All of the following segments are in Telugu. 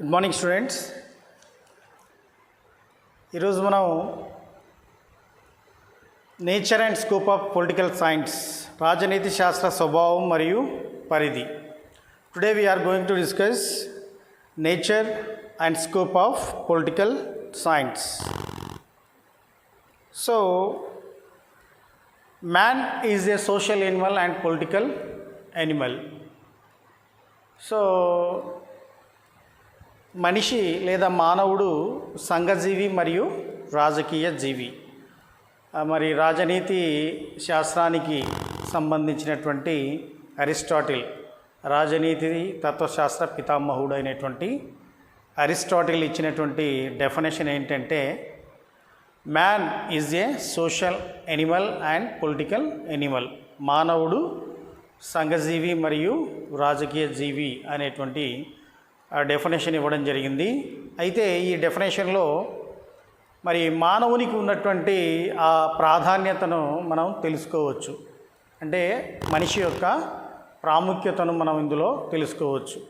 Good morning students. ఈరోజు మనం nature and scope of political science, రాజనీతి శాస్త్ర స్వభావం మరియు పరిధి. Today we are going to discuss nature and scope of political science. So, man is a social animal and political animal. So మనిషి లేదా మానవుడు సంఘజీవి మరియు రాజకీయ జీవి. మరి రాజనీతి శాస్త్రానికి సంబంధించినటువంటి అరిస్టాటిల్, రాజనీతి తత్వశాస్త్ర పితామహుడు అయినటువంటి అరిస్టాటిల్ ఇచ్చినటువంటి డెఫినేషన్ ఏంటంటే, man is a social Animal and political Animal. మానవుడు సంఘజీవి మరియు రాజకీయ జీవి అనేటువంటి డెఫినేషన్ ఇవ్వడం జరిగింది. అయితే ఈ డెఫినేషన్లో మరి మానవునికి ఉన్నటువంటి ఆ ప్రాధాన్యతను మనం తెలుసుకోవచ్చు. అంటే మనిషి యొక్క ప్రాముఖ్యతను మనం ఇందులో తెలుసుకోవచ్చు.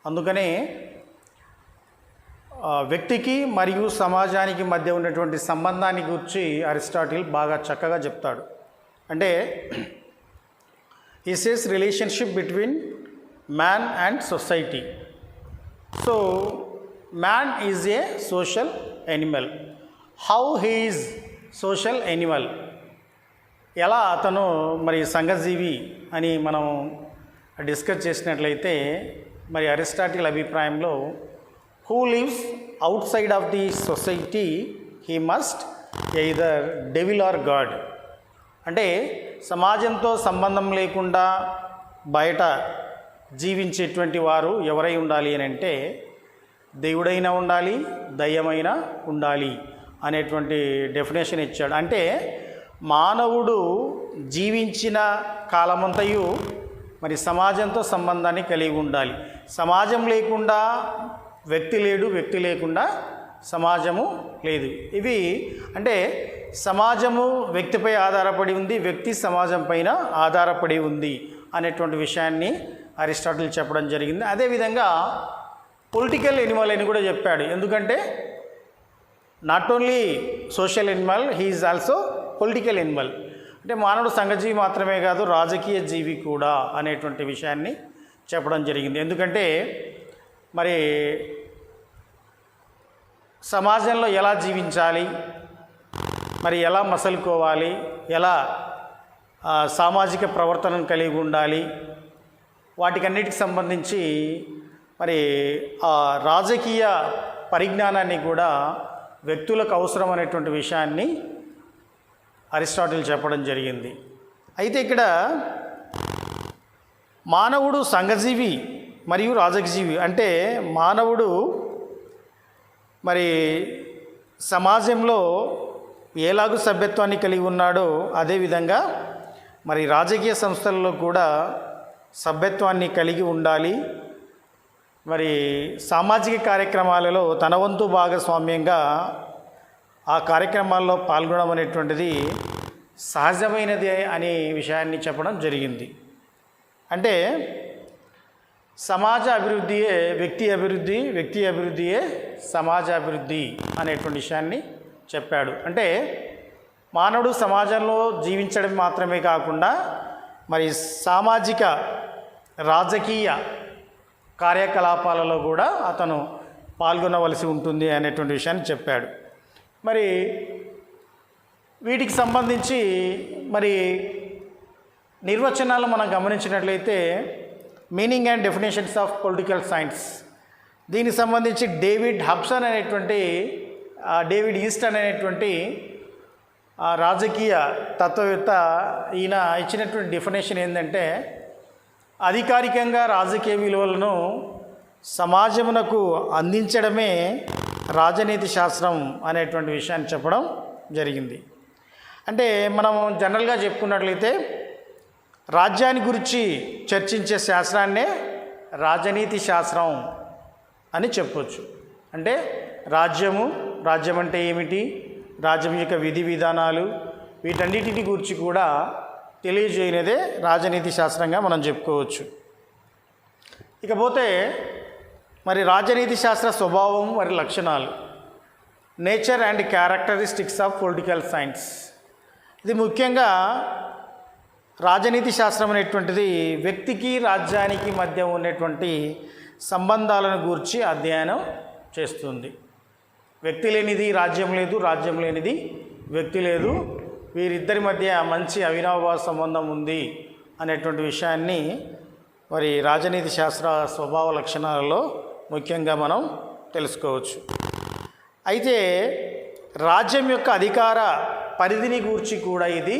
అందుకనే వ్యక్తికి మరియు సమాజానికి మధ్య ఉన్నటువంటి సంబంధాన్ని గురించి అరిస్టాటిల్ బాగా చక్కగా చెప్తాడు. అంటే he says relationship between man and society. So man is a social animal. How he is social animal? ఎలా అతను మరి సంఘజీవి అని మనం డిస్కస్ చేసినట్లయితే, మరి అరిస్టాటిల్ అభిప్రాయంలో who lives outside of the society he must either devil or god. అంటే సమాజంతో సంబంధం లేకుండా బయట జీవించేటువంటి వారు ఎవరై ఉండాలి అని అంటే, దేవుడైనా ఉండాలి, దయ్యమైనా ఉండాలి అనేటువంటి డెఫినేషన్ ఇచ్చాడు. అంటే మానవుడు జీవించిన కాలమంతయు మరి సమాజంతో సంబంధాన్ని కలిగి ఉండాలి. సమాజం లేకుండా వ్యక్తి లేడు, వ్యక్తి లేకుండా సమాజము లేదు. ఇవి అంటే సమాజము వ్యక్తిపై ఆధారపడి ఉంది, వ్యక్తి సమాజం పైన ఆధారపడి ఉంది అనేటువంటి విషయాన్ని అరిస్టాటిల్ చెప్పడం జరిగింది. అదేవిధంగా పొలిటికల్ ఎనిమల్ అని కూడా చెప్పాడు. ఎందుకంటే not only social Animal, he is also political Animal. అంటే మానవుడు సంఘజీవి మాత్రమే కాదు, రాజకీయ జీవి కూడా అనేటువంటి విషయాన్ని చెప్పడం జరిగింది. ఎందుకంటే మరి సమాజంలో ఎలా జీవించాలి, మరి ఎలా మసలుకోవాలి, ఎలా సామాజిక ప్రవర్తనను కలిగి ఉండాలి, వాటికన్నిటికి సంబంధించి మరి ఆ రాజకీయ పరిజ్ఞానాన్ని కూడా వ్యక్తులకు అవసరం అనేటువంటి విషయాన్ని అరిస్టాటిల్ చెప్పడం జరిగింది. అయితే ఇక్కడ మానవుడు సంఘజీవి మరియు రాజకీయజీవి అంటే మానవుడు మరి సమాజంలో ఎలాగూ సభ్యత్వాన్ని కలిగి ఉన్నాడో అదేవిధంగా మరి రాజకీయ సంస్థల్లో కూడా సభ్యత్వాన్ని కలిగి ఉండాలి. మరి సామాజిక కార్యక్రమాలలో తన వంతు భాగస్వామ్యంగా ఆ కార్యక్రమాల్లో పాల్గొనడం అనేటువంటిది సహజమైనది అనే విషయాన్ని చెప్పడం జరిగింది. అంటే సమాజ అభివృద్ధియే వ్యక్తి అభివృద్ధి, వ్యక్తి అభివృద్ధియే సమాజ అభివృద్ధి అనేటువంటి విషయాన్ని చెప్పాడు. అంటే మానవుడు సమాజంలో జీవించడం మాత్రమే కాకుండా మరి సామాజిక రాజకీయ కార్యకలాపాలలో కూడా అతను పాల్గొనవలసి ఉంటుంది అనేటువంటి విషయాన్ని చెప్పాడు. మరి వీటికి సంబంధించి మరి నిర్వచనాలు మనం గమనించినట్లయితే, meaning and definitions of political science, దీనికి సంబంధించి డేవిడ్ ఈస్టన్ అనేటువంటి రాజకీయ తత్వవేత్త ఈయన ఇచ్చినటువంటి డెఫినేషన్ ఏంటంటే, అధికారికంగా రాజకీయ విలువలను సమాజమునకు అందించడమే రాజనీతి శాస్త్రం అనేటువంటి విషయాన్ని చెప్పడం జరిగింది. అంటే మనం జనరల్గా చెప్పుకున్నట్లయితే రాజ్యాన్ని గురించి చర్చించే శాస్త్రాన్నే రాజనీతి శాస్త్రం అని చెప్పవచ్చు. అంటే రాజ్యం అంటే ఏమిటి, రాజ్యం యొక్క విధి విధానాలు, వీటన్నిటిని గురించి కూడా తెలియజేయనిదే రాజనీతి శాస్త్రంగా మనం చెప్పుకోవచ్చు. ఇకపోతే మరి రాజనీతి శాస్త్ర స్వభావం మరి లక్షణాలు, nature and characteristics of political science. ఇది ముఖ్యంగా రాజనీతి శాస్త్రం అనేటువంటిది వ్యక్తికి రాజ్యానికి మధ్య ఉన్నటువంటి సంబంధాలను గూర్చి అధ్యయనం చేస్తుంది. వ్యక్తి లేనిది రాజ్యం లేదు, రాజ్యం లేనిది వ్యక్తి లేదు, వీరిద్దరి మధ్య మంచి అవినాభావ సంబంధం ఉంది అనేటువంటి విషయాన్ని మరి రాజనీతి శాస్త్ర స్వభావ లక్షణాలలో ముఖ్యంగా మనం తెలుసుకోవచ్చు. అయితే రాజ్యం యొక్క అధికార పరిధిని గూర్చి కూడా ఇది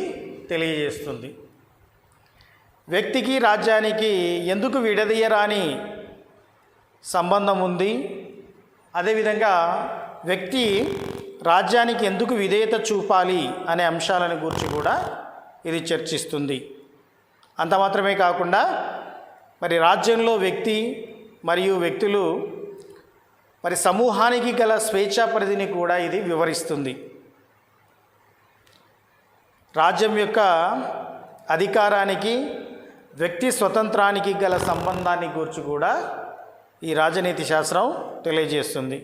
తెలియజేస్తుంది. వ్యక్తికి రాజ్యానికి ఎందుకు విడదీయరాని సంబంధం ఉంది, అదేవిధంగా వ్యక్తి రాజ్యానికి ఎందుకు విధేయత చూపాలి అనే అంశాలను గురించి కూడా ఇది చర్చిస్తుంది. అంత మాత్రమే కాకుండా మరి రాజ్యంలో వ్యక్తి మరియు వ్యక్తులు మరి సమూహానికి గల స్వేచ్ఛా పరిధిని కూడా ఇది వివరిస్తుంది. రాజ్యం యొక్క అధికారానికి వ్యక్తి స్వతంత్రానికి గల సంబంధాన్ని గురించి కూడా ఈ రాజనీతి శాస్త్రం తెలియజేస్తుంది.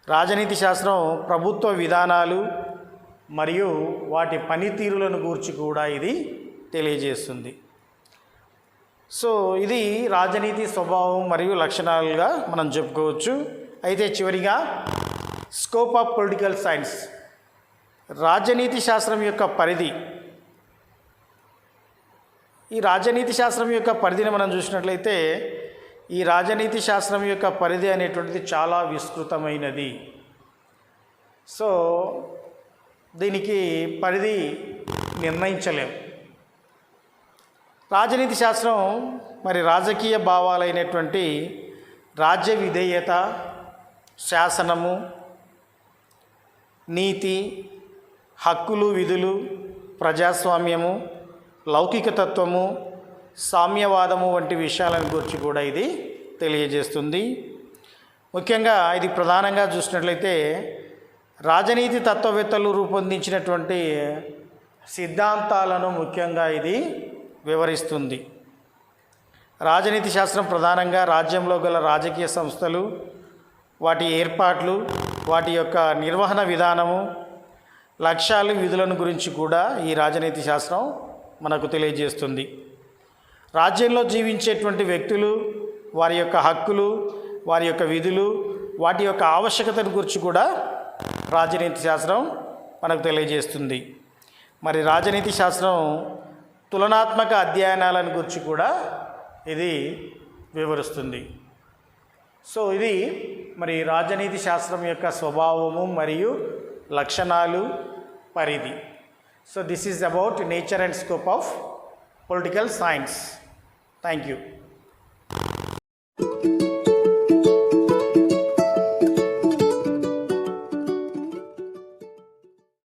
రాజనీతి శాస్త్రం ప్రభుత్వ విధానాలు మరియు వాటి పనితీరులను గూర్చి కూడా ఇది తెలియజేస్తుంది. సో ఇది రాజనీతి స్వభావం మరియు లక్షణాలుగా మనం చెప్పుకోవచ్చు. అయితే చివరిగా స్కోప్ ఆఫ్ పొలిటికల్ సైన్స్, రాజనీతి శాస్త్రం యొక్క పరిధి. ఈ రాజనీతి శాస్త్రం యొక్క పరిధిని మనం చూసినట్లయితే ఈ రాజనీతి శాస్త్రం యొక్క పరిధి అనేటువంటిది చాలా విస్తృతమైనది. సో దీనికి పరిధి నిర్ణయించలేం. రాజనీతి శాస్త్రం మరి రాజకీయ భావాలైనటువంటి రాజ్య విధేయత, శాసనము, నీతి, హక్కులు, విధులు, ప్రజాస్వామ్యము, లౌకిక తత్వము, సామ్యవాదము వంటి విషయాలను గురించి కూడా ఇది తెలియజేస్తుంది. ముఖ్యంగా ఇది ప్రధానంగా చూసినట్లయితే రాజనీతి తత్వవేత్తలు రూపొందించినటువంటి సిద్ధాంతాలను ముఖ్యంగా ఇది వివరిస్తుంది. రాజనీతి శాస్త్రం ప్రధానంగా రాజ్యంలో గల రాజకీయ సంస్థలు, వాటి ఏర్పాట్లు, వాటి యొక్క నిర్వహణ విధానము, లక్ష్యాలు, విధులను గురించి కూడా ఈ రాజనీతి శాస్త్రం మనకు తెలియజేస్తుంది. రాజ్యంలో జీవించేటువంటి వ్యక్తులు, వారి యొక్క హక్కులు, వారి యొక్క విధులు, వాటి యొక్క ఆవశ్యకతను గురించి కూడా రాజనీతి శాస్త్రం మనకు తెలియజేస్తుంది. మరి రాజనీతి శాస్త్రం తులనాత్మక అధ్యయనాలను గురించి కూడా ఇది వివరిస్తుంది. సో ఇది మరి రాజనీతి శాస్త్రం యొక్క స్వభావము మరియు లక్షణాలు, పరిధి. So this is about nature and scope of political science. Thank you.